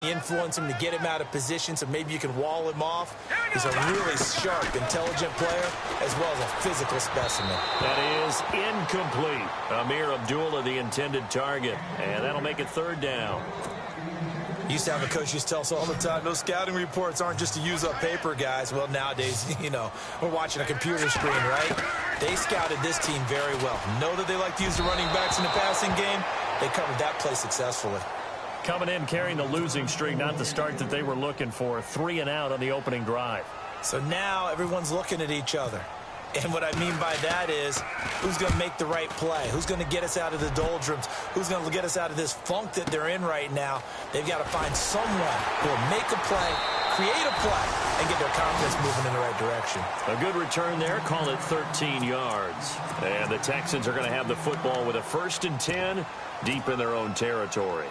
influence him to get him out of position so maybe you can wall him off. He's a really sharp, intelligent player as well as a physical specimen. That is incomplete. Amir Abdullah, the intended target, and that'll make it 3rd down. Used to have a coach used to tell us all the time, those scouting reports aren't just to use up paper, guys. Well, nowadays, we're watching a computer screen, right? They scouted this team very well. Know that they like to use the running backs in the passing game. They covered that play successfully. Coming in carrying the losing streak, not the start that they were looking for. 3 and out on the opening drive. So now everyone's looking at each other. And what I mean by that is, who's going to make the right play? Who's going to get us out of the doldrums? Who's going to get us out of this funk that they're in right now? They've got to find someone who will make a play, create a play, and get their confidence moving in the right direction. A good return there. Call it 13 yards. And the Texans are going to have the football with a 1st and 10 deep in their own territory.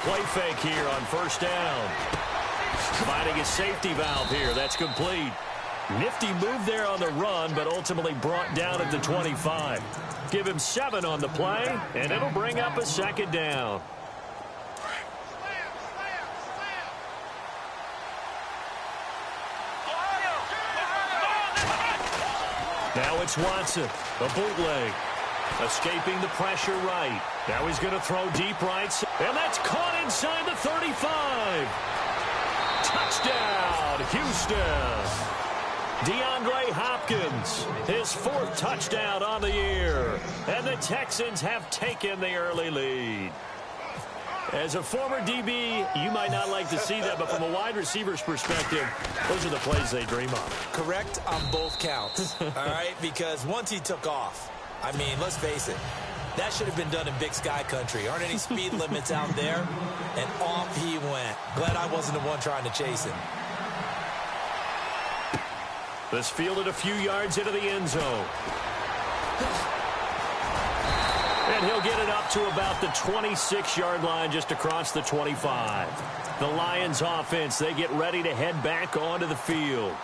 Play fake here on 1st down. Finding a safety valve here. That's complete. Nifty move there on the run, but ultimately brought down at the 25. Give him 7 on the play, and it'll bring up a 2nd down. Now it's Watson. A bootleg. Escaping the pressure right. Now he's going to throw deep right. And that's caught inside the 35. Touchdown, Houston. DeAndre Hopkins, his 4th touchdown on the year. And the Texans have taken the early lead. As a former DB, you might not like to see that, but from a wide receiver's perspective, those are the plays they dream of. Correct on both counts, all right? Because once he took off, I mean, let's face it, that should have been done in Big Sky country. Aren't any speed limits out there? And off he went. Glad I wasn't the one trying to chase him. This fielded a few yards into the end zone. And he'll get it up to about the 26-yard line just across the 25. The Lions offense, they get ready to head back onto the field.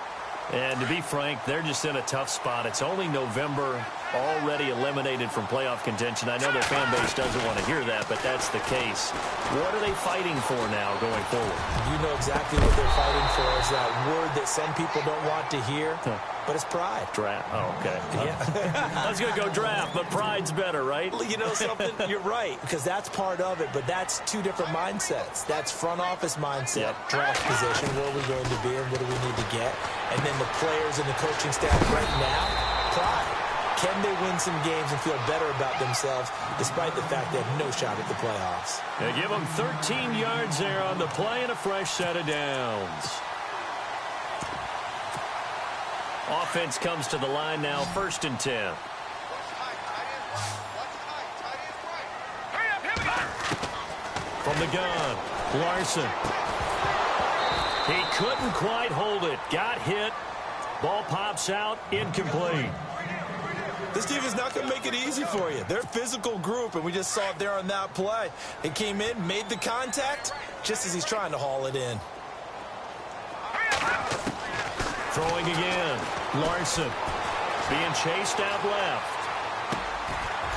And to be frank, they're just in a tough spot. It's only November, already eliminated from playoff contention. I know their fan base doesn't want to hear that, but that's the case. What are they fighting for now going forward? You know exactly what they're fighting for. Is that word that some people don't want to hear, but it's pride. Draft. Oh, okay. Yeah. I was going to go draft, but pride's better, right? You know something? You're right, because that's part of it, but that's 2 different mindsets. That's front office mindset, draft position, where are we going to be and what do we need to get? And then the players and the coaching staff right now, pride. Can they win some games and feel better about themselves despite the fact they have no shot at the playoffs? They give them 13 yards there on the play and a fresh set of downs. Offense comes to the line now, 1st and 10. From the gun, Larson. He couldn't quite hold it. Got hit. Ball pops out, incomplete. This team is not going to make it easy for you. They're a physical group, and we just saw it there on that play. It came in, made the contact, just as he's trying to haul it in. Throwing again. Larson being chased out left.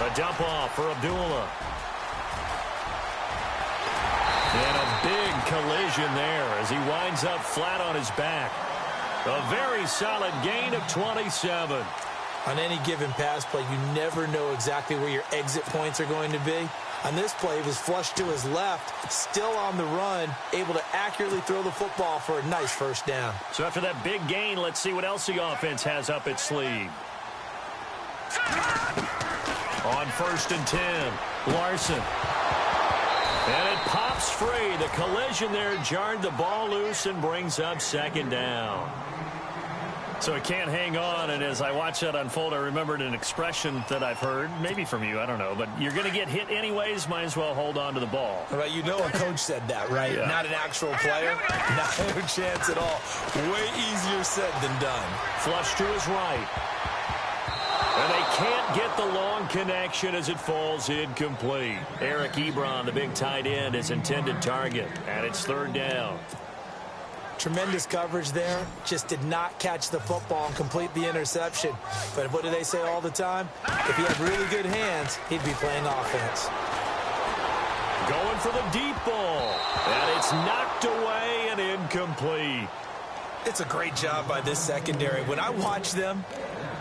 A dump off for Abdullah. And a big collision there as he winds up flat on his back. A very solid gain of 27. On any given pass play, you never know exactly where your exit points are going to be. On this play, he was flushed to his left, still on the run, able to accurately throw the football for a nice 1st down. So after that big gain, let's see what else the offense has up its sleeve. On 1st and 10, Larson. And it pops free. The collision there jarred the ball loose and brings up 2nd down. So it can't hang on, and as I watch that unfold, I remembered an expression that I've heard, maybe from you, I don't know, but you're going to get hit anyways, might as well hold on to the ball. Right, you know a coach said that, right? Yeah. Not an actual player. Not a chance at all. Way easier said than done. Flush to his right. And they can't get the long connection as it falls incomplete. Eric Ebron, the big tight end, is intended target, and it's 3rd down. tremendous coverage there. Just did not catch the football and complete the interception. But what do they say all the time? If he had really good hands, he'd be playing offense. Going for the deep ball. And it's knocked away and incomplete. It's a great job by this secondary. When I watch them,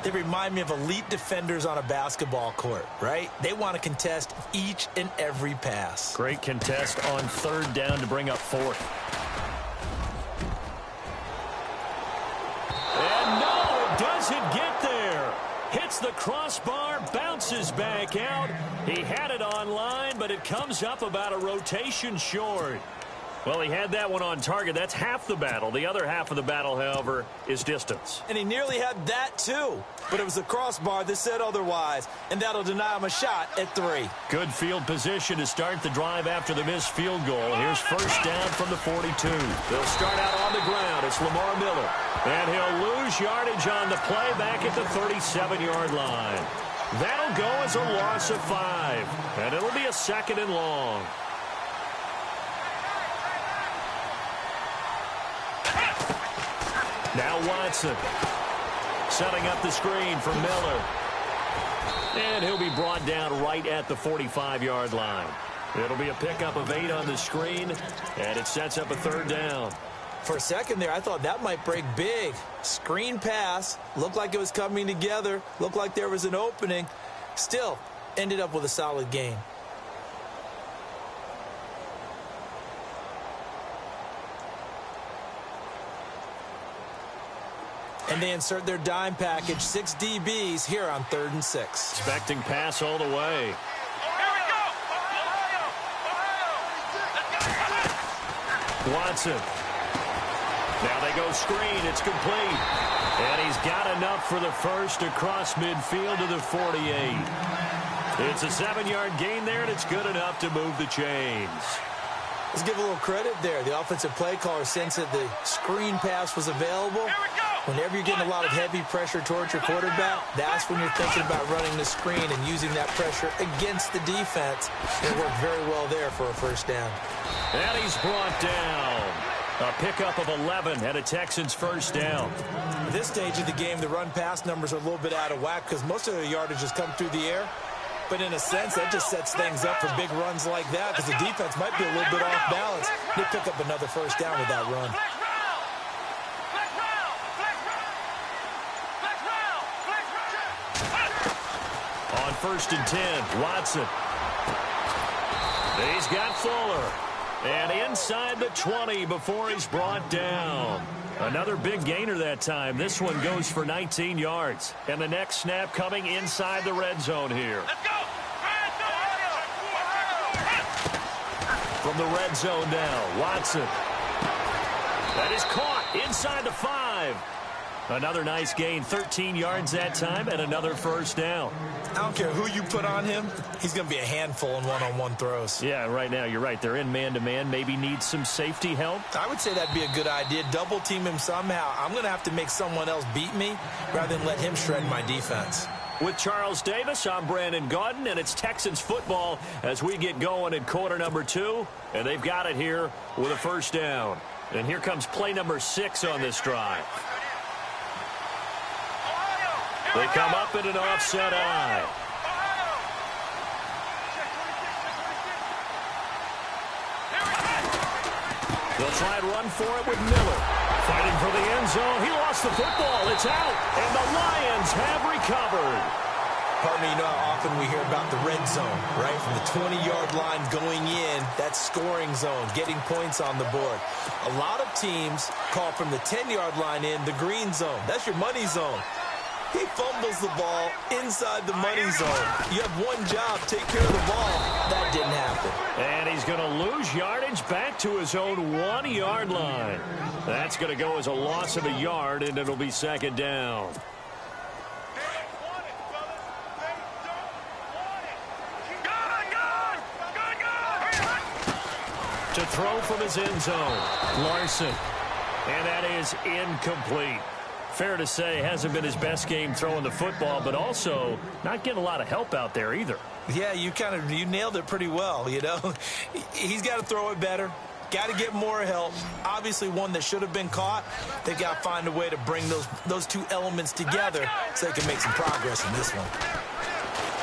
they remind me of elite defenders on a basketball court, right? They want to contest each and every pass. Great contest on third down to bring up fourth. And no, it doesn't get there. Hits the crossbar, bounces back out. He had it online, but it comes up about a rotation short. Well, he had that one on target. That's half the battle. The other half of the battle, however, is distance. And he nearly had that, too. But it was the crossbar that said otherwise, and that'll deny him a shot at 3. Good field position to start the drive after the missed field goal. Here's first down from the 42. They'll start out on the ground. It's Lamar Miller. And he'll lose yardage on the play back at the 37-yard line. That'll go as a loss of 5. And it'll be a 2nd and long. Now Watson setting up the screen for Miller. And he'll be brought down right at the 45-yard line. It'll be a pickup of 8 on the screen, and it sets up a 3rd down. For a second there, I thought that might break big. Screen pass. Looked like it was coming together. Looked like there was an opening. Still, ended up with a solid gain. And they insert their dime package, 6 DBs here on 3rd and 6. Expecting pass all the way. Watson. Now they go screen. It's complete. And he's got enough for the first across midfield to the 48. It's a 7-yard gain there, and it's good enough to move the chains. Let's give a little credit there. The offensive play caller sensed that the screen pass was available. Whenever you're getting a lot of heavy pressure towards your quarterback, that's when you're thinking about running the screen and using that pressure against the defense. It worked very well there for a first down. And he's brought down. A pickup of 11 and a Texans first down. At this stage of the game, the run-pass numbers are a little bit out of whack because most of the yardage has come through the air. But in a sense, that just sets things up for big runs like that because the defense might be a little bit off balance. They pick up another first down with that run. On 1st and 10, Watson. He's got Fuller. And inside the 20 before he's brought down. Another big gainer that time. This one goes for 19 yards. And the next snap coming inside the red zone here. Let's go! From the red zone now, Watson. That is caught inside the 5. Another nice gain, 13 yards that time, and another first down. I don't care who you put on him. He's going to be a handful in one-on-one throws. Yeah, right now, you're right. They're in man-to-man. Maybe need some safety help. I would say that'd be a good idea. Double team him somehow. I'm going to have to make someone else beat me rather than let him shred my defense. With Charles Davis, I'm Brandon Gaudin, and it's Texans football as we get going in quarter number 2. And they've got it here with a first down. And here comes play number 6 on this drive. They come up in an offset eye. They'll try and run for it with Miller. Fighting for the end zone. He lost the football. It's out. And the Lions have recovered. Partner, you know how often we hear about the red zone, right? From the 20-yard line going in, that's scoring zone, getting points on the board. A lot of teams call from the 10-yard line in the green zone. That's your money zone. He fumbles the ball inside the money zone. You have one job, take care of the ball. That didn't happen. And he's going to lose yardage back to his own 1-yard line. That's going to go as a loss of a yard, and it'll be second down. To throw from his end zone, Larson. And that is incomplete. Fair to say, hasn't been his best game throwing the football, but also not getting a lot of help out there either. Yeah, you nailed it pretty well, you know. He's got to throw it better. Got to get more help. Obviously, one that should have been caught. They got to find a way to bring those two elements together so they can make some progress in this one.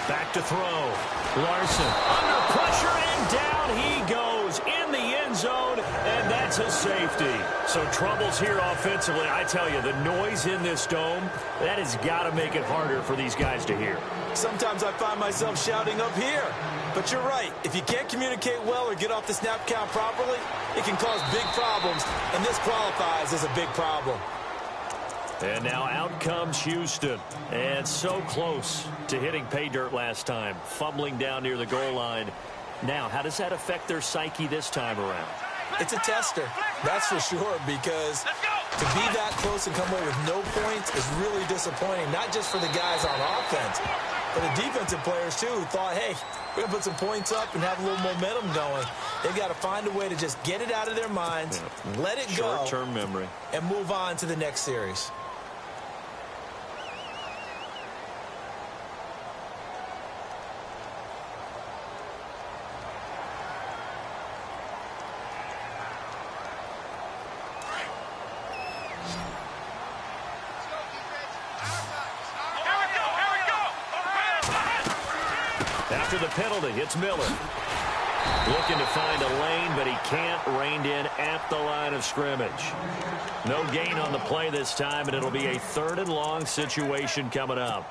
Back to throw. Larson under pressure, and down he goes in the end zone, and that's a safety. So troubles here offensively. I tell you, the noise in this dome, that has got to make it harder for these guys to hear. Sometimes I find myself shouting up here. But you're right. If you can't communicate well or get off the snap count properly, it can cause big problems, and this qualifies as a big problem. And now out comes Houston. And so close to hitting pay dirt last time, fumbling down near the goal line. Now, how does that affect their psyche this time around? It's a tester, that's for sure, because to be that close and come away with no points is really disappointing, not just for the guys on offense, but the defensive players, too, who thought, hey, we're going to put some points up and have a little momentum going. They've got to find a way to just get it out of their minds, let it go, short-term memory, and move on to the next series. After the penalty, it's Miller. Looking to find a lane, but he can't. Reined in at the line of scrimmage. No gain on the play this time, and it'll be a 3rd and long situation coming up.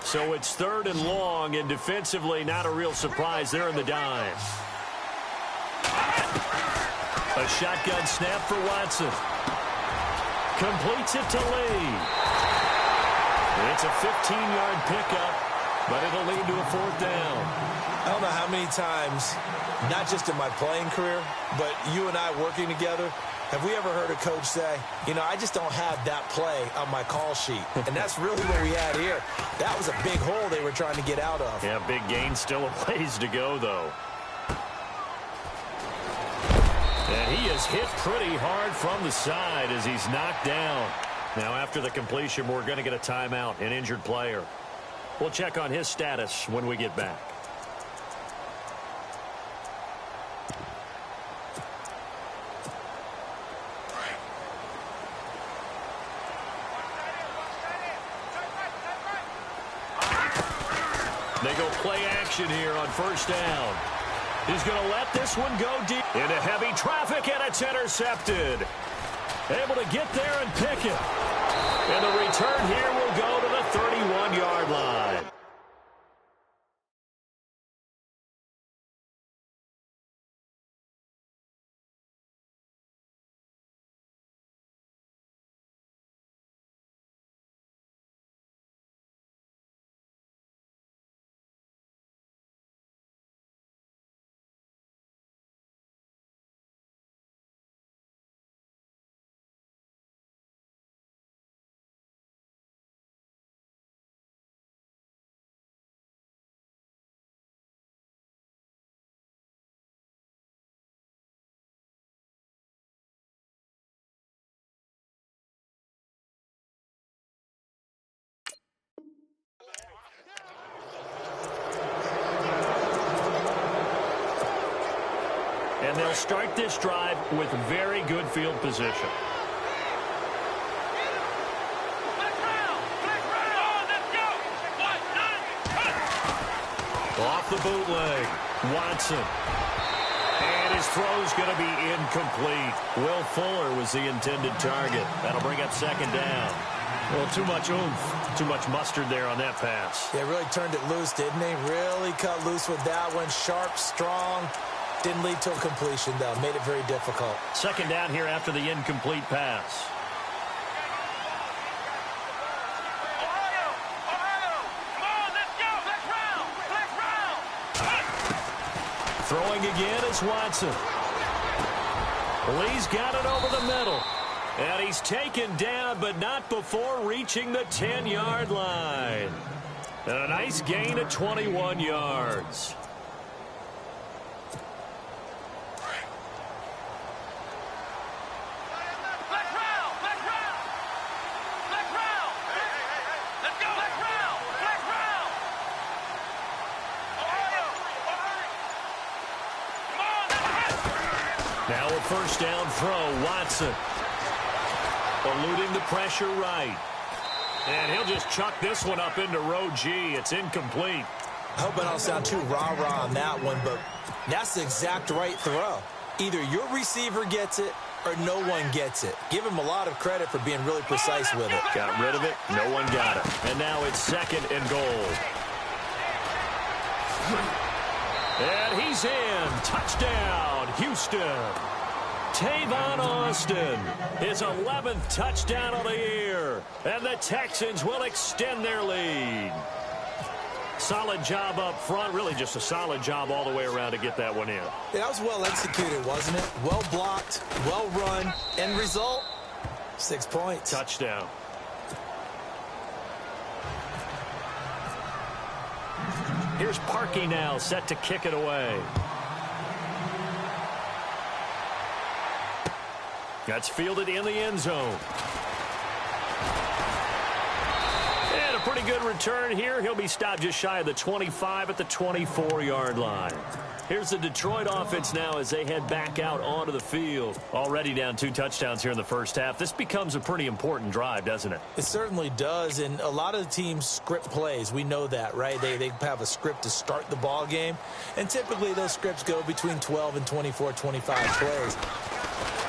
So it's 3rd and long, and defensively not a real surprise. They're in the dime. A shotgun snap for Watson. Completes it to Lee. It's a 15-yard pickup, but it'll lead to a 4th down. I don't know how many times, not just in my playing career, but you and I working together, have we ever heard a coach say, you know, I just don't have that play on my call sheet. And that's really what we had here. That was a big hole they were trying to get out of. Yeah, big gain, still a ways to go, though. And he is hit pretty hard from the side as he's knocked down. Now, after the completion, we're going to get a timeout, an injured player. We'll check on his status when we get back. They go play action here on 1st down. He's going to let this one go deep into heavy traffic, and it's intercepted. Able to get there and pick it. And the return here will go to the 31-yard line. And they'll start this drive with very good field position. Off the bootleg, Watson. And his throw's going to be incomplete. Will Fuller was the intended target. That'll bring up 2nd down. Well, too much oomph, too much mustard there on that pass. Yeah, really turned it loose, didn't he? Really cut loose with that one. Sharp, strong. Didn't lead to a completion, though. Made it very difficult. 2nd down here after the incomplete pass. Throwing again is Watson. Lee's got it over the middle. And he's taken down, but not before reaching the 10-yard line. And a nice gain of 21 yards. Now a first down throw, Watson. Eluding the pressure right. And he'll just chuck this one up into row G. It's incomplete. I hope I don't sound too rah-rah on that one, but that's the exact right throw. Either your receiver gets it or no one gets it. Give him a lot of credit for being really precise with it. Got rid of it. No one got it. And now it's 2nd and goal. And he's in. Touchdown, Houston. Tavon Austin, his 11th touchdown of the year. And the Texans will extend their lead. Solid job up front. Really just a solid job all the way around to get that one in. Yeah, that was well executed, wasn't it? Well blocked, well run. End result, 6 points. Touchdown. Here's Parkey now, set to kick it away. That's fielded in the end zone. And a pretty good return here. He'll be stopped just shy of the 25 at the 24-yard line. Here's the Detroit offense now as they head back out onto the field. Already down 2 touchdowns here in the first half. This becomes a pretty important drive, doesn't it? It certainly does, and a lot of the teams script plays. We know that, right? They have a script to start the ball game, and typically those scripts go between 12 and 24, 25 plays.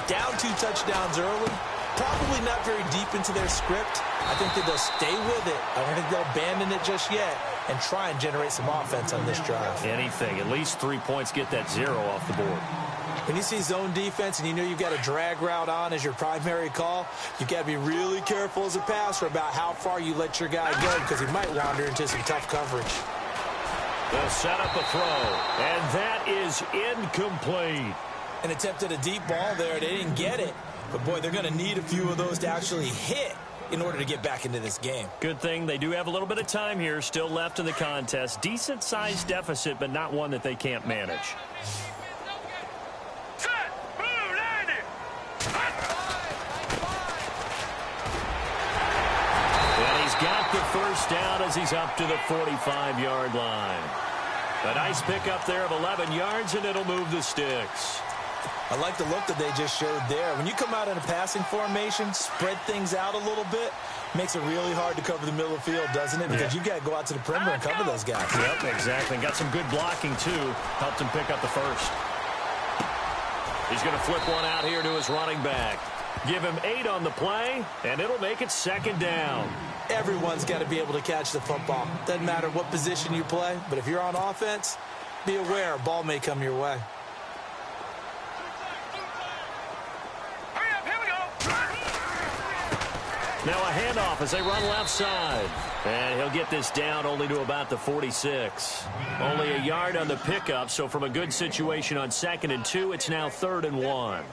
Down 2 touchdowns early, probably not very deep into their script. I think that they'll stay with it. I don't think they'll abandon it just yet and try and generate some offense on this drive. Anything. At least 3 points, get that 0 off the board. When you see zone defense and you know you've got a drag route on as your primary call, you've got to be really careful as a passer about how far you let your guy go because he might wander into some tough coverage. They'll set up a throw, and that is incomplete. An attempt at a deep ball there. They didn't get it. But, boy, they're going to need a few of those to actually hit in order to get back into this game. Good thing they do have a little bit of time here still left in the contest. Decent-sized deficit, but not one that they can't manage. And he's got the first down as he's up to the 45-yard line. A nice pickup there of 11 yards, and it'll move the sticks. I like the look that they just showed there. When you come out in a passing formation, spread things out a little bit, makes it really hard to cover the middle of the field, doesn't it? Because you've got to go out to the perimeter and cover those guys. Yep, exactly. Got some good blocking, too. Helped him pick up the first. He's going to flip one out here to his running back. Give him 8 on the play, and it'll make it 2nd down. Everyone's got to be able to catch the football. Doesn't matter what position you play, but if you're on offense, be aware a ball may come your way. Now a handoff as they run left side. And he'll get this down only to about the 46. Only a yard on the pickup, so from a good situation on 2nd and 2, it's now 3rd and 1.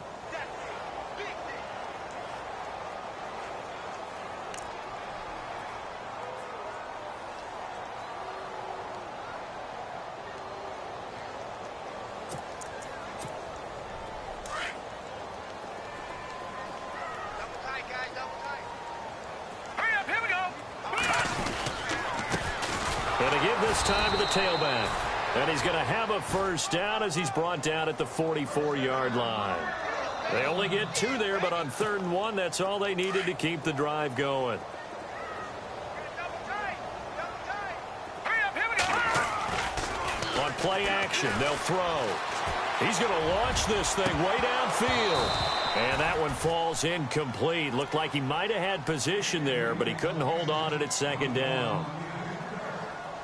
Time to the tailback. And he's going to have a first down as he's brought down at the 44-yard line. They only get 2 there, but on 3rd and 1, that's all they needed to keep the drive going. On play action, they'll throw. He's going to launch this thing way downfield. And that one falls incomplete. Looked like he might have had position there, but he couldn't hold on it at 2nd down.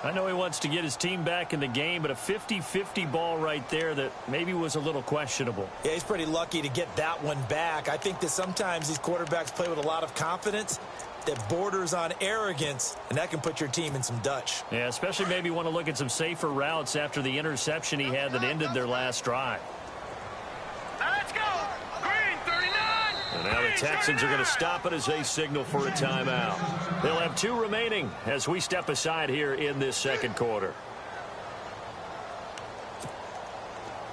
I know he wants to get his team back in the game, but a 50-50 ball right there that maybe was a little questionable. Yeah, he's pretty lucky to get that one back. I think that sometimes these quarterbacks play with a lot of confidence that borders on arrogance, and that can put your team in some Dutch. Yeah, especially maybe want to look at some safer routes after the interception he had that ended their last drive. Let's go! Green 39! And now the Texans are going to stop it as they signal for a timeout. They'll have 2 remaining as we step aside here in this 2nd quarter.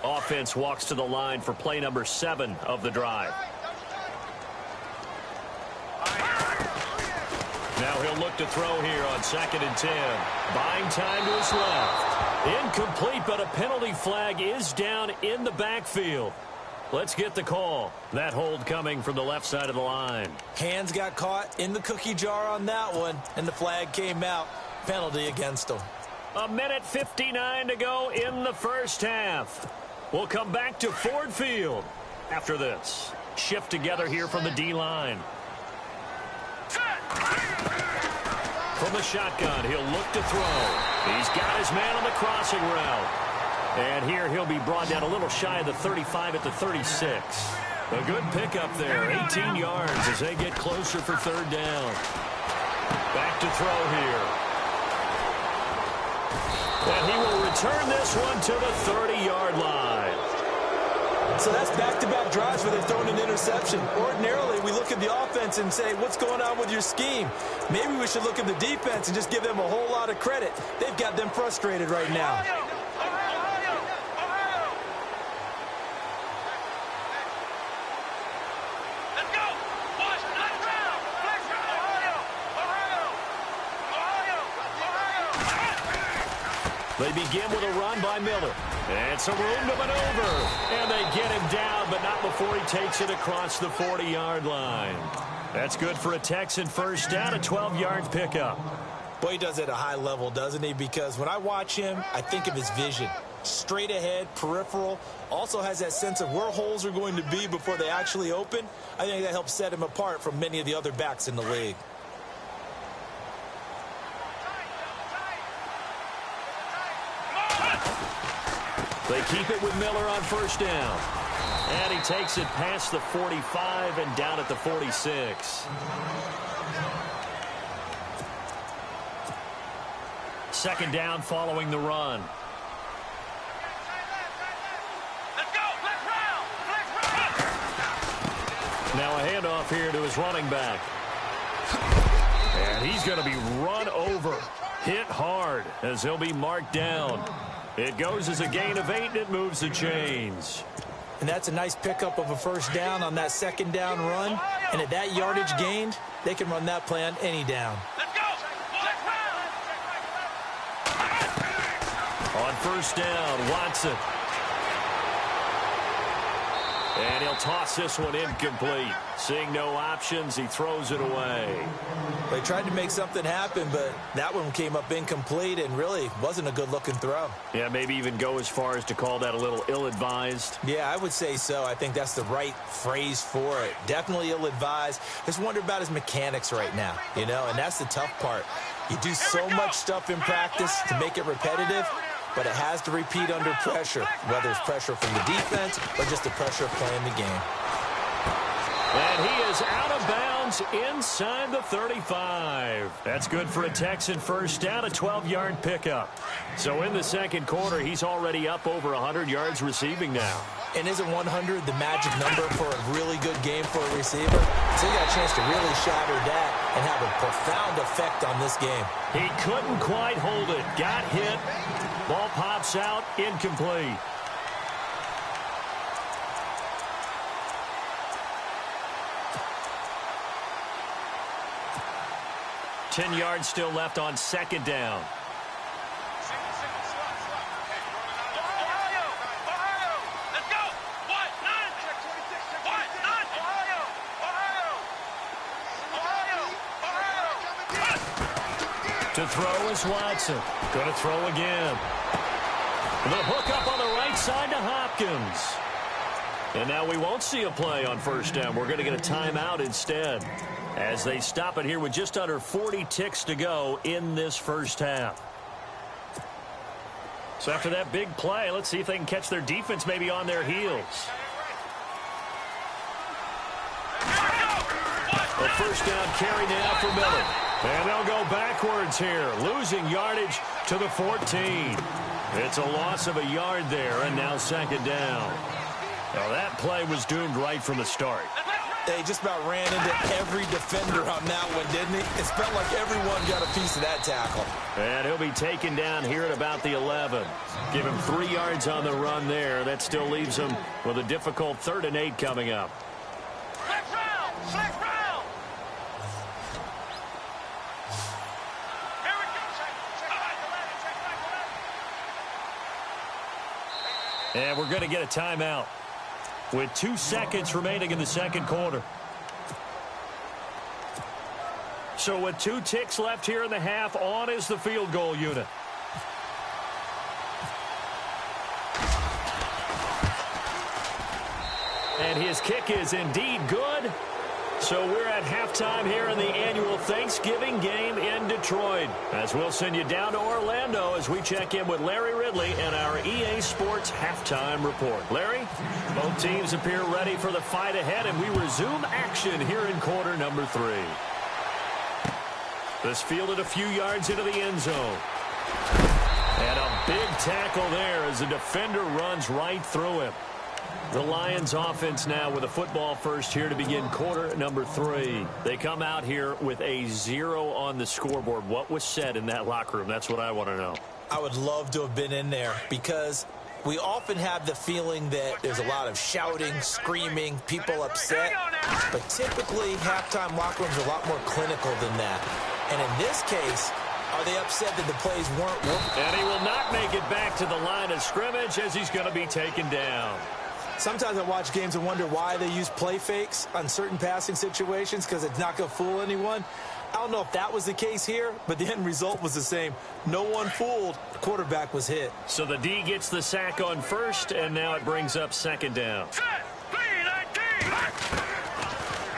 Offense walks to the line for play number 7 of the drive. Now he'll look to throw here on 2nd and 10. Buying time to his left. Incomplete, but a penalty flag is down in the backfield. Let's get the call. That hold coming from the left side of the line. Hands got caught in the cookie jar on that one, and the flag came out. Penalty against them. 1:59 to go in the first half. We'll come back to Ford Field after this. Shift together here from the D-line. From the shotgun, he'll look to throw. He's got his man on the crossing route. And here he'll be brought down a little shy of the 35 at the 36. A good pickup there, 18 yards as they get closer for third down. Back to throw here. And he will return this one to the 30-yard line. So that's back-to-back drives where they've thrown an interception. Ordinarily, we look at the offense and say, what's going on with your scheme? Maybe we should look at the defense and just give them a whole lot of credit. They've got them frustrated right now. They begin with a run by Miller. And some room to maneuver. And they get him down, but not before he takes it across the 40-yard line. That's good for a Texan first down, a 12-yard pickup. Boy, he does it at a high level, doesn't he? Because when I watch him, I think of his vision. Straight ahead, peripheral. Also has that sense of where holes are going to be before they actually open. I think that helps set him apart from many of the other backs in the league. They keep it with Miller on first down. And he takes it past the 45 and down at the 46. Second down following the run. Now a handoff here to his running back. And he's going to be run over. Hit hard as he'll be marked down. It goes as a gain of 8, and it moves the chains. And that's a nice pickup of a first down on that second down run. And at that yardage gained, they can run that play on any down. On first down, Watson. And he'll toss this one incomplete. Seeing no options, he throws it away. They tried to make something happen, but that one came up incomplete and really wasn't a good-looking throw. Yeah, maybe even go as far as to call that a little ill-advised. Yeah, I would say so. I think that's the right phrase for it. Definitely ill-advised. Just wonder about his mechanics right now, you know, and that's the tough part. You do so much stuff in practice to make it repetitive, but it has to repeat under pressure, whether it's pressure from the defense or just the pressure of playing the game. And he is out of bounds inside the 35. That's good for a Texan first down, a 12-yard pickup. So in the second quarter, he's already up over 100 yards receiving now. And isn't 100 the magic number for a really good game for a receiver? So he got a chance to really shatter that and have a profound effect on this game. He couldn't quite hold it. Got hit. Ball pops out, incomplete. Ten yards still left on second down. To throw is Watson. Going to throw again. The hook up on the right side to Hopkins. And now we won't see a play on first down. We're going to get a timeout instead as they stop it here with just under 40 ticks to go in this first half. So after that big play, let's see if they can catch their defense maybe on their heels. A first down carry now for Miller. And they'll go backwards here, losing yardage to the 14. It's a loss of a yard there, and now second down. Now that play was doomed right from the start. They just about ran into every defender on that one, didn't he? It felt like everyone got a piece of that tackle. And he'll be taken down here at about the 11. Give him 3 yards on the run there. That still leaves him with a difficult 3rd and 8 coming up. And we're going to get a timeout. with 2 seconds remaining in the second quarter. So with 2 ticks left here in the half, on is the field goal unit. And his kick is indeed good. So we're at halftime here in the annual Thanksgiving game in Detroit. As we'll send you down to Orlando as we check in with Larry Ridley and our EA Sports halftime report. Larry, both teams appear ready for the fight ahead, and we resume action here in quarter number 3. This fielded a few yards into the end zone. And a big tackle there as the defender runs right through him. The Lions offense now with a football first here to begin quarter number 3. They come out here with a 0 on the scoreboard. What was said in that locker room? That's what I want to know. I would love to have been in there because we often have the feeling that there's a lot of shouting, screaming, people upset. But typically, halftime locker rooms are a lot more clinical than that. And in this case, are they upset that the plays weren't working? And he will not make it back to the line of scrimmage as he's going to be taken down. Sometimes I watch games and wonder why they use play fakes on certain passing situations because it's not going to fool anyone. I don't know if that was the case here, but the end result was the same. No one fooled. The quarterback was hit. So the D gets the sack on first, and now it brings up second down.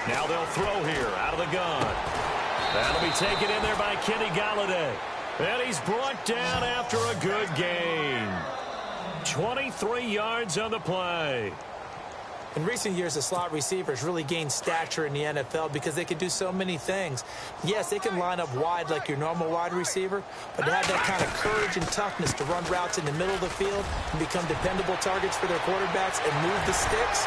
Now they'll throw here out of the gun. That'll be taken in there by Kenny Golladay. And he's brought down after a good gain. 23 yards on the play. In recent years, the slot receivers really gained stature in the NFL because they can do so many things. Yes, they can line up wide like your normal wide receiver, but to have that kind of courage and toughness to run routes in the middle of the field and become dependable targets for their quarterbacks and move the sticks,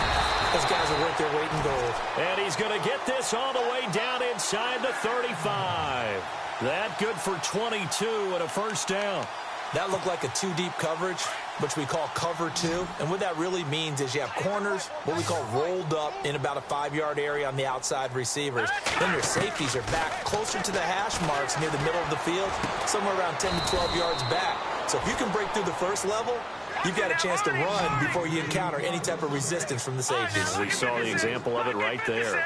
those guys are worth their weight in gold. And he's going to get this all the way down inside the 35. That good for 22 and a first down. That looked like a 2-deep coverage, which we call cover 2. And what that really means is you have corners, what we call rolled up in about a 5-yard area on the outside receivers. Then your safeties are back closer to the hash marks near the middle of the field, somewhere around 10 to 12 yards back. So if you can break through the first level, you've got a chance to run before you encounter any type of resistance from the safeties. We saw the example of it right there.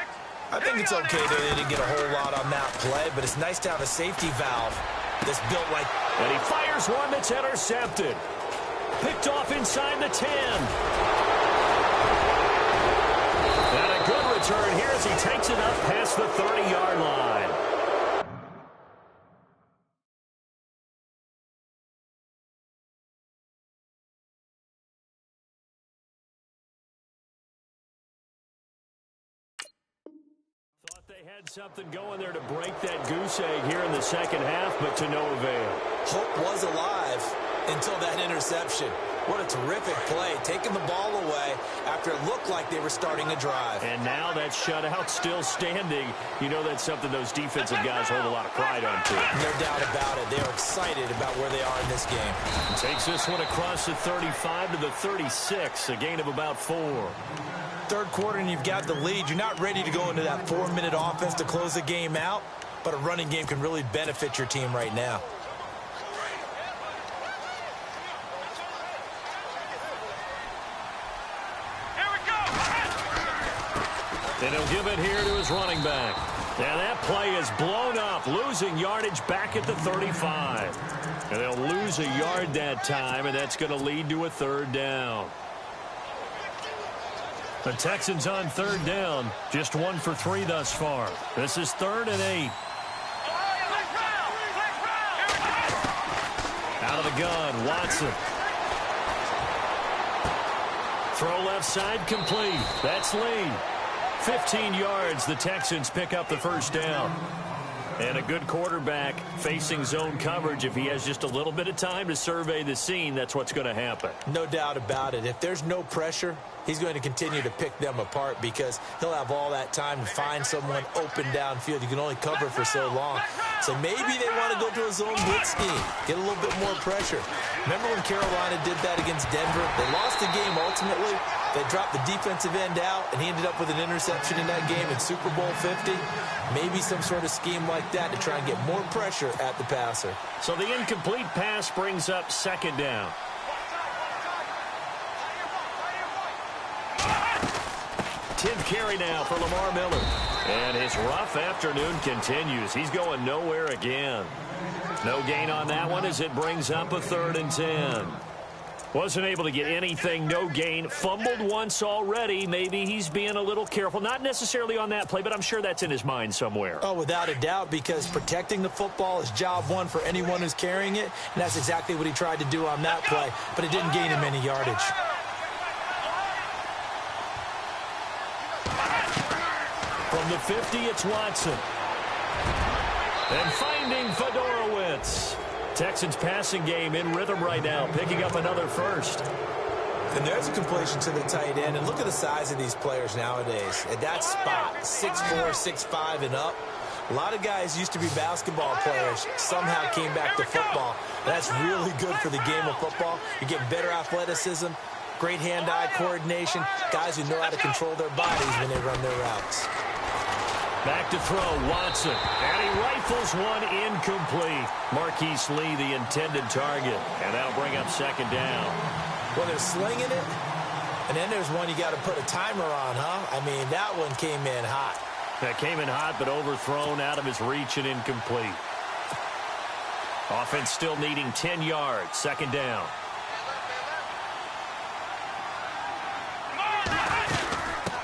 I think it's okay that they didn't get a whole lot on that play, but it's nice to have a safety valve that's built like... And he fires one that's intercepted. Picked off inside the 10. And a good return here as he takes it up past the 30-yard line. Thought they had something going there to break that goose egg here in the second half, but to no avail. Hope was alive until that interception. What a terrific play, taking the ball away after it looked like they were starting a drive. And now that shutout still standing. You know that's something those defensive guys hold a lot of pride on, too. No doubt about it. They are excited about where they are in this game. Takes this one across the 35 to the 36, a gain of about 4. Third quarter and you've got the lead. You're not ready to go into that 4-minute offense to close the game out, but a running game can really benefit your team right now. And he'll give it here to his running back. And that play is blown up, losing yardage back at the 35. And they'll lose a yard that time, and that's going to lead to a third down. The Texans on third down, just 1 for 3 thus far. This is 3rd and 8. Out of the gun, Watson. Throw left side complete. That's Lee. 15 yards, the Texans pick up the first down. And a good quarterback facing zone coverage. If he has just a little bit of time to survey the scene, that's what's going to happen. No doubt about it. If there's no pressure, he's going to continue to pick them apart because he'll have all that time to find someone open downfield. You can only cover for so long. So maybe they want to go to a zone blitz scheme, get a little bit more pressure. Remember when Carolina did that against Denver? They lost the game ultimately. They dropped the defensive end out, and he ended up with an interception in that game in Super Bowl 50. Maybe some sort of scheme like that to try and get more pressure at the passer. So the incomplete pass brings up second down. 10th carry now for Lamar Miller. And his rough afternoon continues. He's going nowhere again. No gain on that one as it brings up a 3rd and 10. Wasn't able to get anything, no gain. Fumbled once already. Maybe he's being a little careful. Not necessarily on that play, but I'm sure that's in his mind somewhere. Oh, without a doubt, because protecting the football is job one for anyone who's carrying it, and that's exactly what he tried to do on that play, but it didn't gain him any yardage. From the 50, it's Watson. And finding Fedorowicz. Texans passing game in rhythm right now, picking up another first. And there's a completion to the tight end. And look at the size of these players nowadays. At that spot, 6'4", 6'5", and up. A lot of guys used to be basketball players, somehow came back to football. That's really good for the game of football. You're getting better athleticism, great hand-eye coordination, guys who know how to control their bodies when they run their routes. Back to throw, Watson. And he rifles one incomplete. Marquise Lee, the intended target. And that'll bring up 2nd down. Well, they're slinging it, and then there's one you got to put a timer on, huh? I mean, that one came in hot. That came in hot, but overthrown out of his reach and incomplete. Offense still needing 10 yards. 2nd down.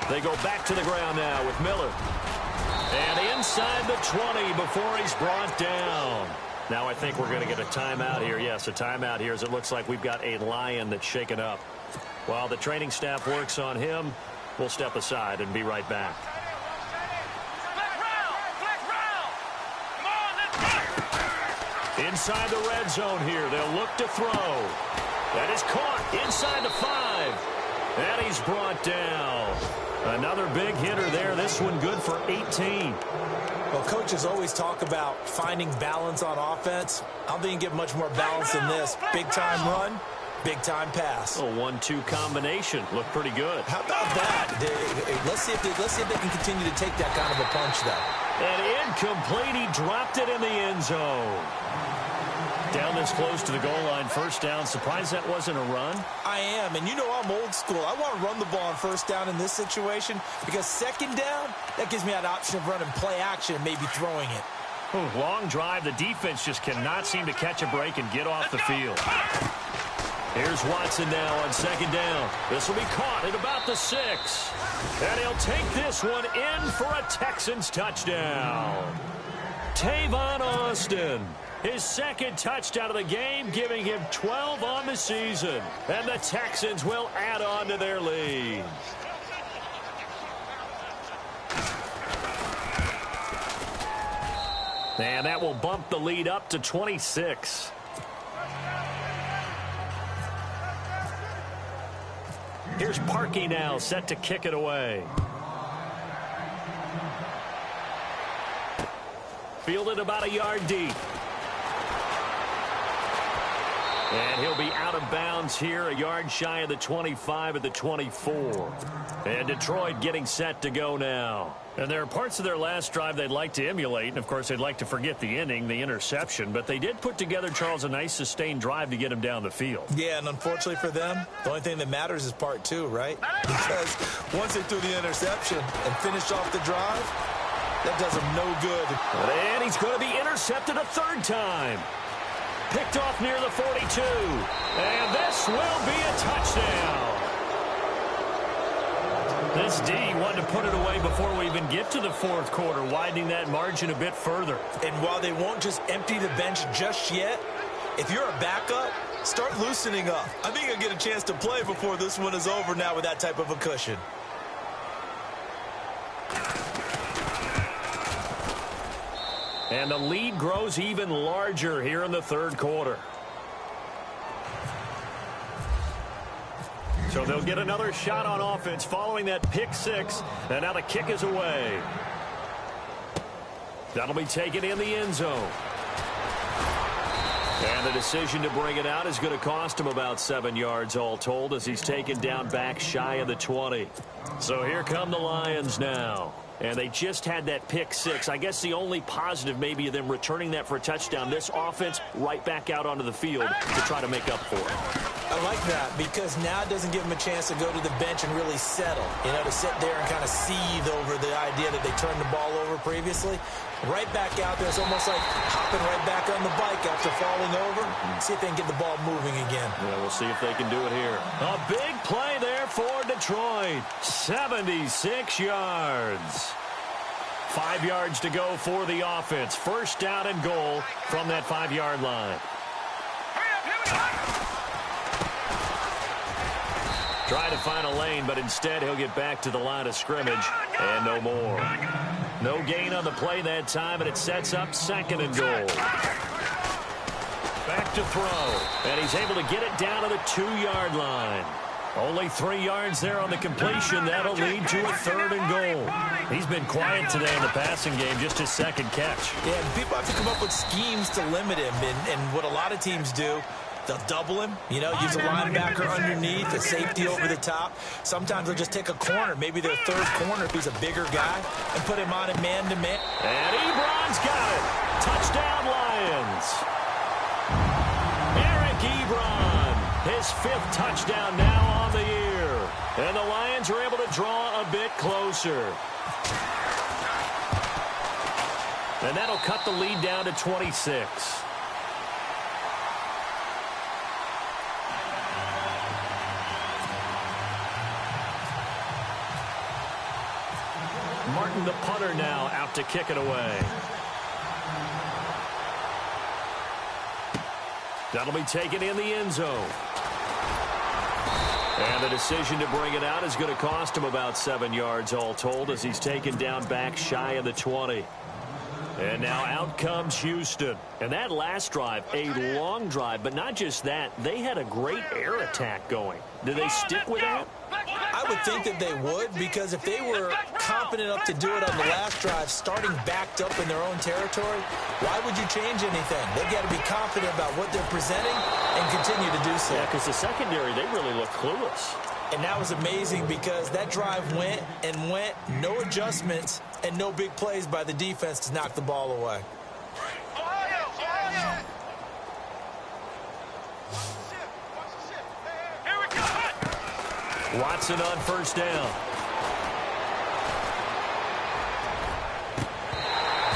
They go back to the ground now with Miller. And inside the 20 before he's brought down. Now I think we're going to get a timeout here. Yes, a timeout here as it looks like we've got a Lion that's shaken up. While the training staff works on him, we'll step aside and be right back. Inside the red zone here. They'll look to throw. That is caught inside the 5. And he's brought down. Another big hitter there. This one good for 18. Well, coaches always talk about finding balance on offense. I don't think you can get much more balance than this. Big-time run, big-time pass. A 1-2 combination. Looked pretty good. How about that? Let's see if they can continue to take that kind of a punch, though. And incomplete. He dropped it in the end zone. Down this close to the goal line, 1st down. Surprised that wasn't a run? I am, and you know I'm old school. I want to run the ball on 1st down in this situation because 2nd down, that gives me that option of running play action and maybe throwing it. Long drive. The defense just cannot seem to catch a break and get off the field. Here's Watson now on 2nd down. This will be caught at about the 6. And he'll take this one in for a Texans touchdown. Tavon Austin. His 2nd touchdown of the game, giving him 12 on the season. And the Texans will add on to their lead. And that will bump the lead up to 26. Here's Parkey now, set to kick it away. Fielded about a yard deep. And he'll be out of bounds here, a yard shy of the 25 at the 24. And Detroit getting set to go now. And there are parts of their last drive they'd like to emulate. And, of course, they'd like to forget the inning, the interception. But they did put together, Charles, a nice sustained drive to get him down the field. Yeah, and unfortunately for them, the only thing that matters is part 2, right? Because once they threw the interception and finished off the drive, that does them no good. And he's going to be intercepted a 3rd time. Picked off near the 42. And this will be a touchdown. This D wanted to put it away before we even get to the 4th quarter, widening that margin a bit further. And while they won't just empty the bench just yet, if you're a backup, start loosening up. I think you'll get a chance to play before this one is over now with that type of a cushion. And the lead grows even larger here in the 3rd quarter. So they'll get another shot on offense following that pick 6. And now the kick is away. That'll be taken in the end zone. And the decision to bring it out is going to cost him about 7 yards all told as he's taken down back shy of the 20. So here come the Lions now. And they just had that pick 6. I guess the only positive maybe of them returning that for a touchdown. This offense right back out onto the field to try to make up for it. I like that because now it doesn't give him a chance to go to the bench and really settle, to sit there and kind of seethe over the idea that they turned the ball over previously. Right back out there. It's almost like hopping right back on the bike after falling over. See if they can get the ball moving again. Yeah, we'll see if they can do it here. A big play there for Detroit. 76 yards. 5 yards to go for the offense. First down and goal from that 5-yard line. Try to find a lane, but instead he'll get back to the line of scrimmage and no more. No gain on the play that time, and it sets up second and goal. Back to throw, and he's able to get it down to the 2-yard line. Only 3 yards there on the completion. That'll lead to a third and goal. He's been quiet today in the passing game, just his second catch. Yeah, and people have to come up with schemes to limit him, and what a lot of teams do, they'll double him, use a linebacker underneath, a safety over the top. Sometimes they'll just take a corner, maybe their third corner if he's a bigger guy, and put him on a man-to-man. And Ebron's got it. Touchdown, Lions. Eric Ebron, his 5th touchdown now on the year. And the Lions are able to draw a bit closer. And that'll cut the lead down to 26. Martin, the punter, now out to kick it away. That'll be taken in the end zone. And the decision to bring it out is going to cost him about 7 yards all told as he's taken down back shy of the 20. And now out comes Houston. And that last drive, a long drive, but not just that. They had a great air attack going. Did they stick with that? I would think that they would, because if they were confident enough to do it on the last drive, starting backed up in their own territory, why would you change anything? They've got to be confident about what they're presenting and continue to do so. Yeah, because the secondary, they really look clueless. And that was amazing because that drive went and went, no adjustments, and no big plays by the defense to knock the ball away. Watson on first down.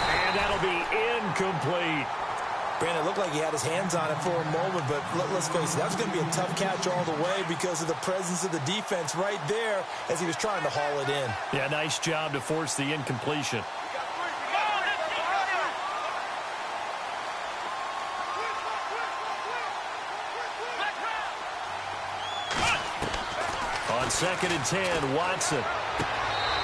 And that'll be incomplete. Brandon, it looked like he had his hands on it for a moment, but let's face it, that was going to be a tough catch all the way because of the presence of the defense right there as he was trying to haul it in. Yeah, nice job to force the incompletion. On 2nd and 10, Watson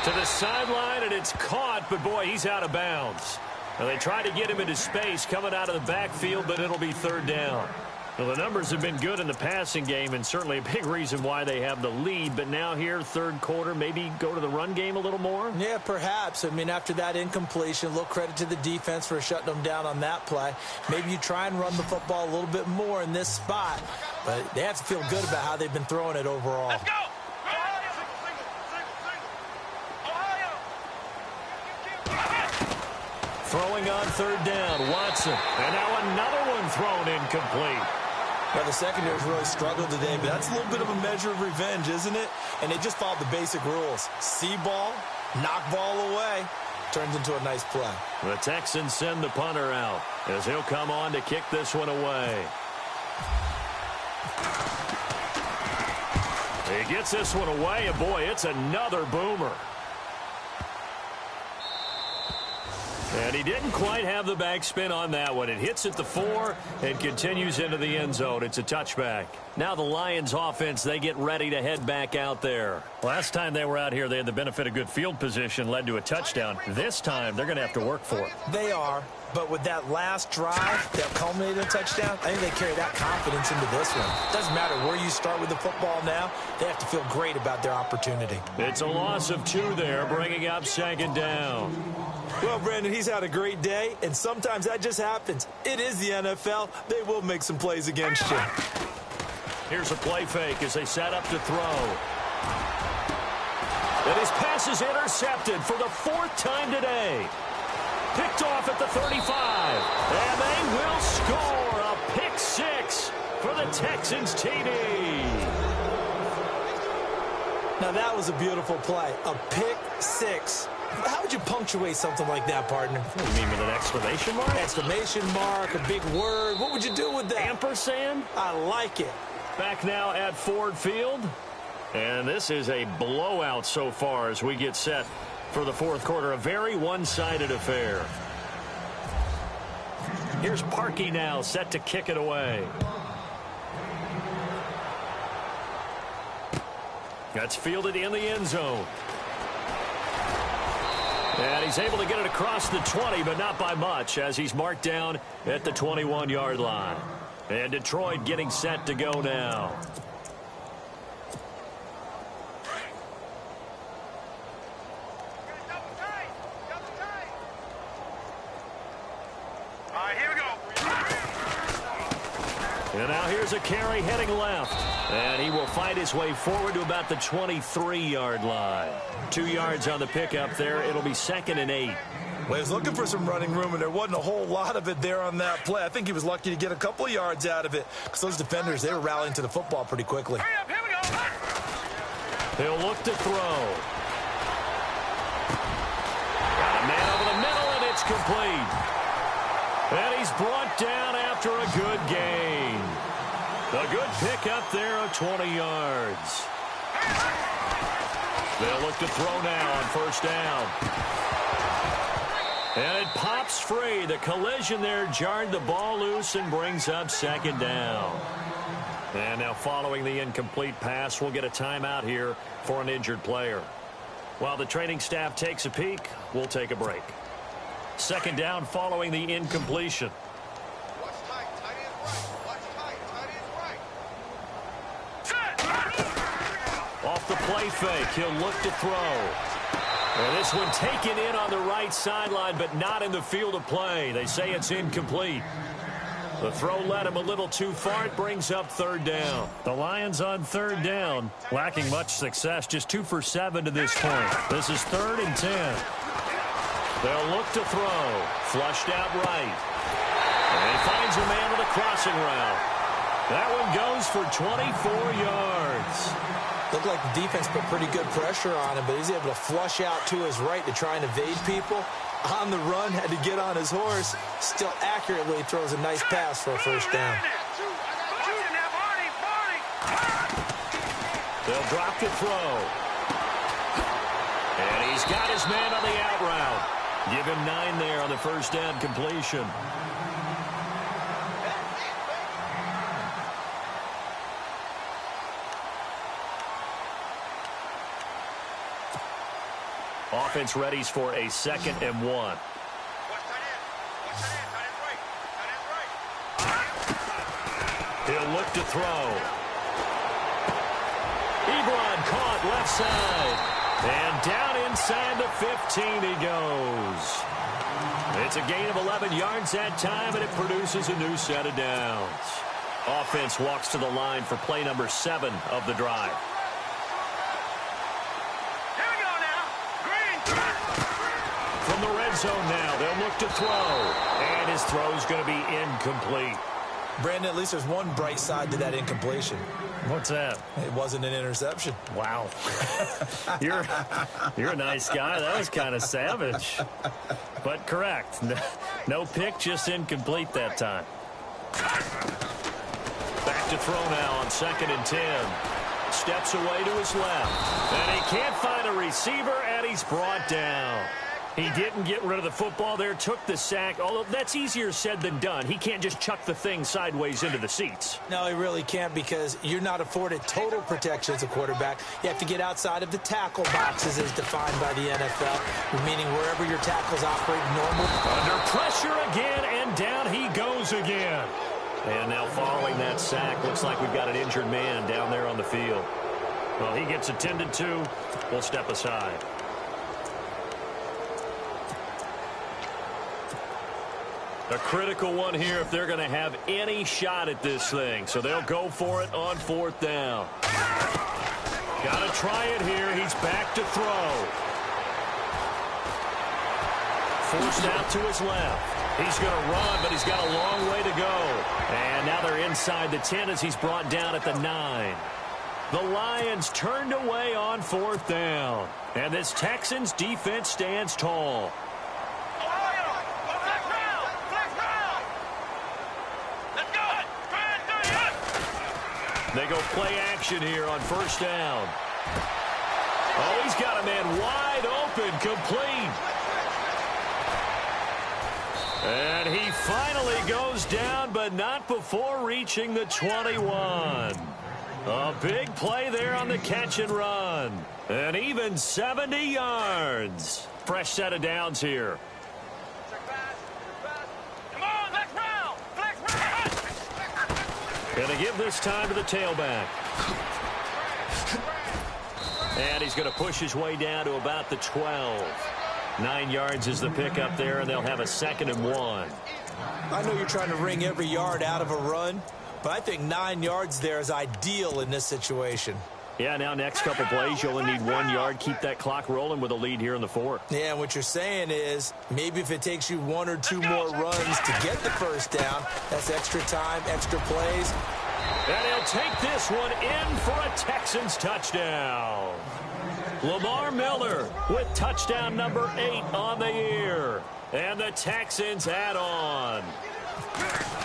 to the sideline, and it's caught, but boy, he's out of bounds. Now, they tried to get him into space coming out of the backfield, but it'll be third down. Well, the numbers have been good in the passing game, and certainly a big reason why they have the lead. But now here, third quarter, maybe go to the run game a little more? Yeah, perhaps. I mean, after that incompletion, a little credit to the defense for shutting them down on that play. Maybe you try and run the football a little bit more in this spot, but they have to feel good about how they've been throwing it overall. Let's go! Throwing on third down, Watson. And now another one thrown incomplete. Well, the secondary's really struggled today, but that's a little bit of a measure of revenge, isn't it? And they just followed the basic rules. See ball, knock ball away. Turns into a nice play. The Texans send the punter out as he'll come on to kick this one away. He gets this one away, and boy, it's another boomer. And he didn't quite have the backspin on that one. It hits at the 4 and continues into the end zone. It's a touchback. Now the Lions offense, they get ready to head back out there. Last time they were out here, they had the benefit of good field position, led to a touchdown. This time, they're going to have to work for it. They are. But with that last drive that culminated in a touchdown, I think they carry that confidence into this one. Doesn't matter where you start with the football now. They have to feel great about their opportunity. It's a loss of 2 there, bringing up second down. Well, Brandon, he's had a great day, and sometimes that just happens. It is the NFL. They will make some plays against you. Here's a play fake as they set up to throw. And his pass is intercepted for the 4th time today. Picked off at the 35. And they will score a pick 6. for the Texans TD. Now, that was a beautiful play. A pick six. How would you punctuate something like that, partner? What do you mean, with an exclamation mark? Exclamation mark, a big word. What would you do with that? Ampersand? I like it. Back now at Ford Field. And this is a blowout so far as we get set for the fourth quarter. A very one-sided affair. Here's Parkey now, set to kick it away. That's fielded in the end zone. And he's able to get it across the 20, but not by much, as he's marked down at the 21-yard line. And Detroit getting set to go now. And now here's a carry heading left. And he will fight his way forward to about the 23-yard line. 2 yards on the pickup there. It'll be 2nd and 8. Well, he was looking for some running room, and there wasn't a whole lot of it there on that play. I think he was lucky to get a couple of yards out of it because those defenders, they were rallying to the football pretty quickly. Hurry up, here we go. He'll look to throw. Got a man over the middle, and it's complete. And he's brought down after a good gain. A good pickup there of 20 yards. They'll look to throw now on first down. And it pops free. The collision there jarred the ball loose and brings up 2nd down. And now following the incomplete pass, we'll get a timeout here for an injured player. While the training staff takes a peek, we'll take a break. 2nd down following the incompletion. Watch tight, tight end right. Watch tight, tight end right. Off the play fake, he'll look to throw. And this one taken in on the right sideline, but not in the field of play. They say it's incomplete. The throw led him a little too far. It brings up 3rd down. The Lions on 3rd down, lacking much success, just 2 for 7 to this point. This is 3rd and 10. They'll look to throw. Flushed out right. And he finds a man with a crossing route. That one goes for 24 yards. Looked like the defense put pretty good pressure on him, but he's able to flush out to his right to try and evade people. On the run, had to get on his horse. Still accurately throws a nice pass for a first down. They'll drop to throw. And he's got his man on the out route. Give him 9 there on the first down completion. Offense readies for a 2nd and 1. Watch tight end. Watch tight end. Tight end right. Tight end right. He'll look to throw. Ebron caught left side. And down inside the 15 he goes. It's a gain of 11 yards that time, and it produces a new set of downs. Offense walks to the line for play number 7 of the drive. From the red zone now, they'll look to throw. And his throw's going to be incomplete. Brandon, at least there's one bright side to that incompletion. What's that? It wasn't an interception. Wow. You're a nice guy. That was kind of savage. But correct. No pick, just incomplete that time. Back to throw now on 2nd and 10. Steps away to his left. And he can't find a receiver, and he's brought down. He didn't get rid of the football there, took the sack, although that's easier said than done. He can't just chuck the thing sideways into the seats. No, he really can't, because you're not afforded total protection as a quarterback. You have to get outside of the tackle boxes as defined by the NFL, meaning wherever your tackles operate normal. Under pressure again, and down he goes again. And now following that sack, looks like we've got an injured man down there on the field. Well, he gets attended to. We'll step aside. A critical one here if they're going to have any shot at this thing. So they'll go for it on 4th down. Got to try it here. He's back to throw. Forced out to his left. He's going to run, but he's got a long way to go. And now they're inside the 10 as he's brought down at the 9. The Lions turned away on 4th down. And this Texans defense stands tall. They go play action here on 1st down. Oh, he's got a man wide open, complete. And he finally goes down, but not before reaching the 21. A big play there on the catch and run. And even 70 yards. Fresh set of downs here. Going to give this time to the tailback. And he's going to push his way down to about the 12. 9 yards is the pickup there, and they'll have a 2nd and 1. I know you're trying to wring every yard out of a run, but I think 9 yards there is ideal in this situation. Yeah, now next couple plays, you only need 1 yard. Keep that clock rolling with a lead here in the 4th. Yeah, what you're saying is maybe if it takes you 1 or 2 more runs to get the 1st down, that's extra time, extra plays. And he'll take this one in for a Texans touchdown. Lamar Miller with touchdown number 8 on the year. And the Texans add on.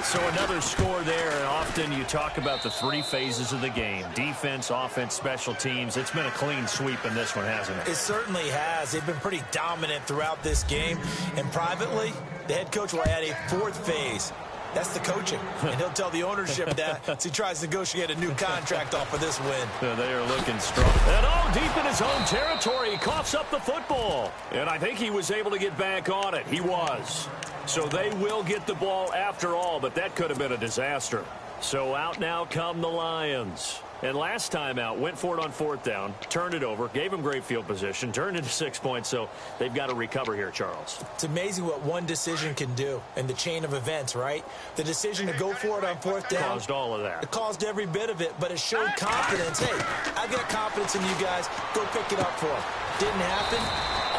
So another score there, and often you talk about the 3 phases of the game. Defense, offense, special teams. It's been a clean sweep in this one, hasn't it? It certainly has. They've been pretty dominant throughout this game. And privately, the head coach will add a 4th phase. That's the coaching. And he'll tell the ownership that as he tries to negotiate a new contract off of this win. Yeah, they are looking strong. And deep in his own territory, he coughs up the football. And I think he was able to get back on it. He was. So they will get the ball after all, but that could have been a disaster. So out now come the Lions. And last time out, went for it on 4th down, turned it over, gave them great field position, turned into 6 points, so they've got to recover here, Charles. It's amazing what one decision can do in the chain of events, right? The decision to go for it on 4th down. Caused all of that. It caused every bit of it, but it showed confidence. Hey, I've got confidence in you guys. Go pick it up for them. Didn't happen.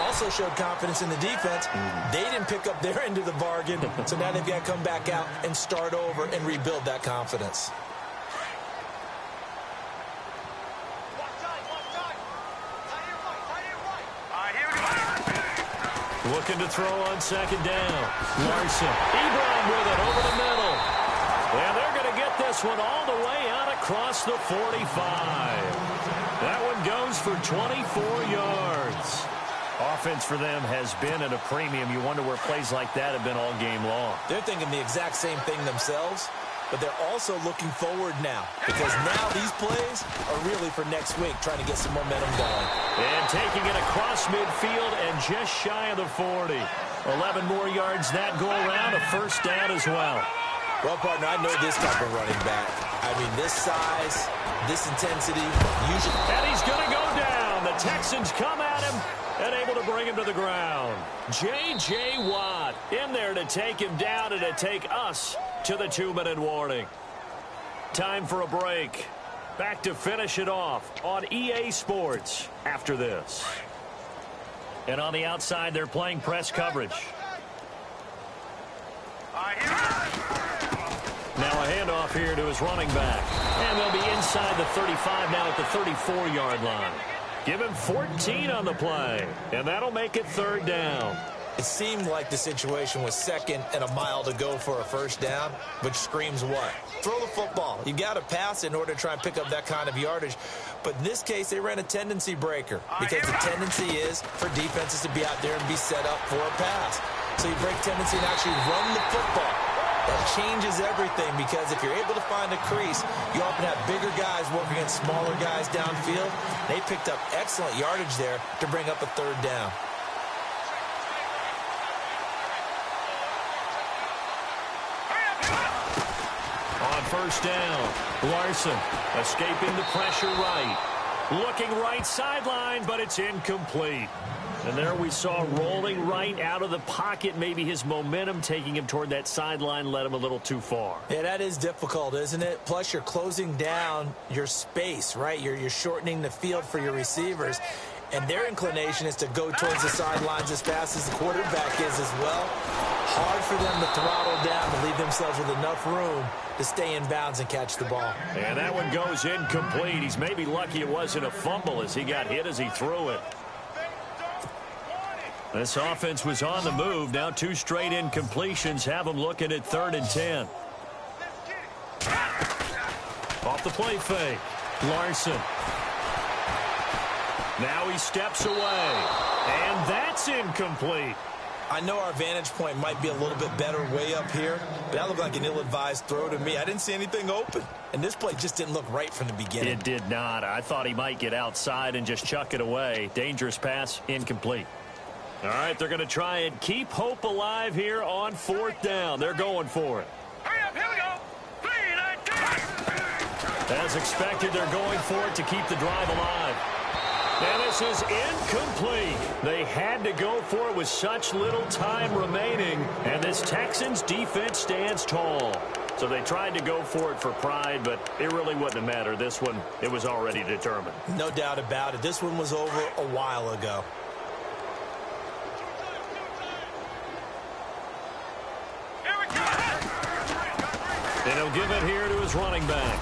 Also showed confidence in the defense. They didn't pick up their end of the bargain, so now they've got to come back out and start over and rebuild that confidence. Looking to throw on 2nd down. Larson. Ebron with it over the middle. And they're going to get this one all the way out across the 45. That one goes for 24 yards. Offense for them has been at a premium. You wonder where plays like that have been all game long. They're thinking the exact same thing themselves, but they're also looking forward now because now these plays are really for next week, trying to get some momentum going. And taking it across midfield and just shy of the 40. 11 more yards that go around, a 1st down as well. Well, partner, I know this type of running back. I mean, this size, this intensity, usually. And he's going to go down. The Texans come at him and able to bring him to the ground. J.J. Watt in there to take him down and to take us to the 2-minute warning. Time for a break. Back to finish it off on EA Sports after this. And on the outside, they're playing press coverage. Now a handoff here to his running back. And they'll be inside the 35 now at the 34-yard line. Give him 14 on the play. And that'll make it 3rd down. It seemed like the situation was 2nd and a mile to go for a 1st down, which screams what? Throw the football. You got to pass in order to try and pick up that kind of yardage. But in this case, they ran a tendency breaker because the tendency is for defenses to be out there and be set up for a pass. So you break tendency and actually run the football. That changes everything because if you're able to find a crease, you often have bigger guys working against smaller guys downfield. They picked up excellent yardage there to bring up a 3rd down. On 1st down, Larson escaping the pressure right. Looking right sideline, but it's incomplete. And there we saw rolling right out of the pocket. Maybe his momentum taking him toward that sideline led him a little too far. Yeah, that is difficult, isn't it? Plus, you're closing down your space, right? You're shortening the field for your receivers. And their inclination is to go towards the sidelines as fast as the quarterback is as well. Hard for them to throttle down to leave themselves with enough room to stay in bounds and catch the ball. And that one goes incomplete. He's maybe lucky it wasn't a fumble as he got hit as he threw it. This offense was on the move. Now 2 straight incompletions have them looking at 3rd and 10. Off the play fake. Larson. Now he steps away. And that's incomplete. I know our vantage point might be a little bit better way up here, but that looked like an ill-advised throw to me. I didn't see anything open, and this play just didn't look right from the beginning. It did not. I thought he might get outside and just chuck it away. Dangerous pass, incomplete. All right, they're going to try and keep hope alive here on 4th down. They're going for it. Hurry up, here we go. 3, 9, 2. As expected, they're going for it to keep the drive alive. And this is incomplete. They had to go for it with such little time remaining, and this Texans defense stands tall. So they tried to go for it for pride, but it really wouldn't have mattered. This one, it was already determined. No doubt about it. This one was over a while ago. Here we go. And he'll give it here to his running back.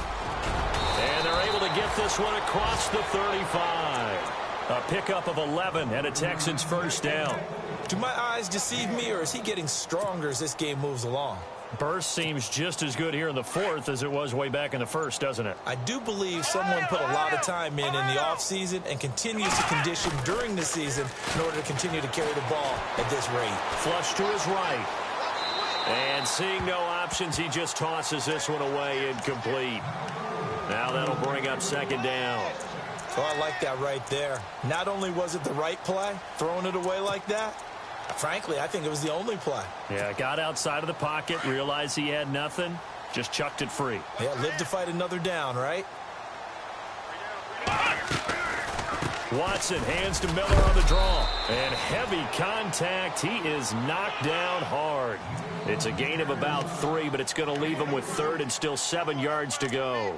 And they're able to get this one across the 35. A pickup of 11 and a Texans first down. Do my eyes deceive me, or is he getting stronger as this game moves along? Burst seems just as good here in the 4th as it was way back in the 1st, doesn't it? I do believe someone put a lot of time in the offseason and continues to condition during the season in order to continue to carry the ball at this rate. Flush to his right. And seeing no options, he just tosses this one away incomplete. Now that'll bring up 2nd down. So I like that right there. Not only was it the right play, throwing it away like that, frankly, I think it was the only play. Yeah, got outside of the pocket, realized he had nothing, just chucked it free. Yeah, live to fight another down, right? Watson hands to Miller on the draw. And heavy contact. He is knocked down hard. It's a gain of about 3, but it's going to leave him with 3rd and still 7 yards to go.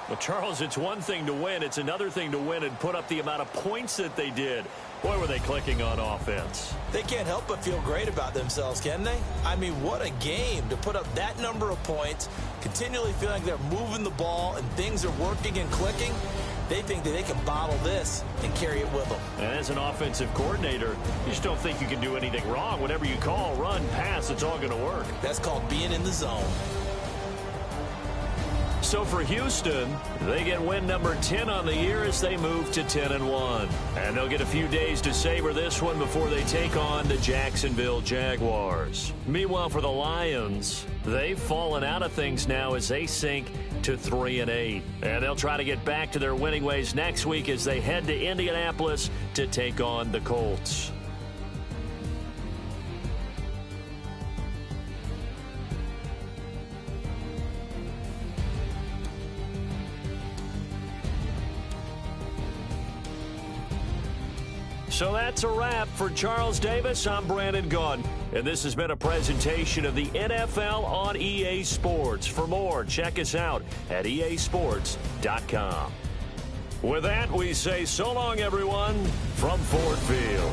Well, Charles, it's one thing to win. It's another thing to win and put up the amount of points that they did. Boy, were they clicking on offense. They can't help but feel great about themselves, can they? I mean, what a game to put up that number of points, continually feeling like they're moving the ball and things are working and clicking. They think that they can bottle this and carry it with them. And as an offensive coordinator, you just don't think you can do anything wrong. Whatever you call, run, pass, it's all going to work. That's called being in the zone. So for Houston, they get win number 10 on the year as they move to 10-1. And they'll get a few days to savor this one before they take on the Jacksonville Jaguars. Meanwhile, for the Lions, they've fallen out of things now as they sink to 3-8. And they'll try to get back to their winning ways next week as they head to Indianapolis to take on the Colts. So that's a wrap. For Charles Davis, I'm Brandon Gaudin. And this has been a presentation of the NFL on EA Sports. For more, check us out at easports.com. With that, we say so long, everyone, from Ford Field.